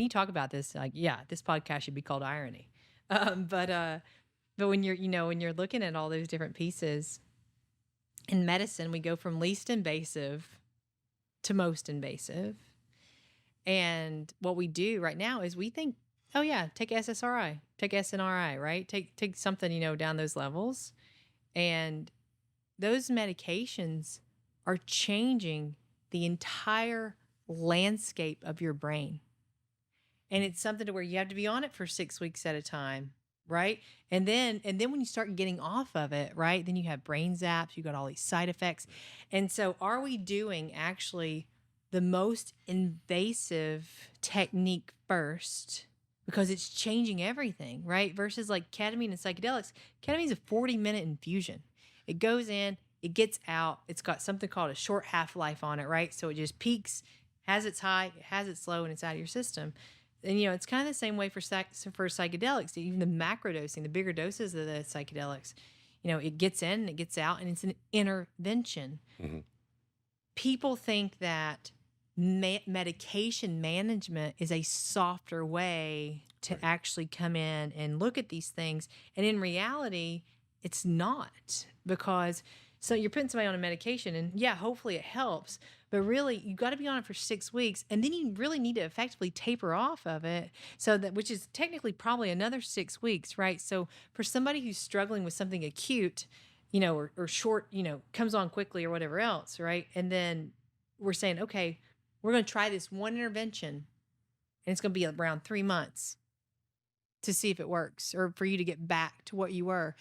you talk about this, like, yeah, this podcast should be called irony. But when you're, when you're looking at all those different pieces in medicine, we go from least invasive to most invasive. And what we do right now is we think, oh yeah, take SSRI, take SNRI, right? Take something, down those levels. And those medications are changing the entire landscape of your brain. And it's something to where you have to be on it for 6 weeks at a time, right? And then when you start getting off of it, right, then you have brain zaps, you got all these side effects. And so are we doing actually the most invasive technique first, because it's changing everything, right? Versus like ketamine and psychedelics. Ketamine is a 40-minute infusion. It goes in, it gets out. It's got something called a short half-life on it, right? So it just peaks, has its high, it has its low, and it's out of your system. And it's kind of the same way for psychedelics. Even the macro dosing, the bigger doses of the psychedelics, it gets in and it gets out, and it's an intervention. Mm-hmm. People think that medication management is a softer way to actually come in and look at these things. And in reality, it's not, because so you're putting somebody on a medication and yeah, hopefully it helps, but really you got to be on it for 6 weeks. And then you really need to effectively taper off of it. So that, which is technically probably another 6 weeks, right? So for somebody who's struggling with something acute, or short, comes on quickly or whatever else, right? And then we're saying, okay, we're going to try this one intervention, and it's going to be around 3 months to see if it works, or for you to get back to what you were.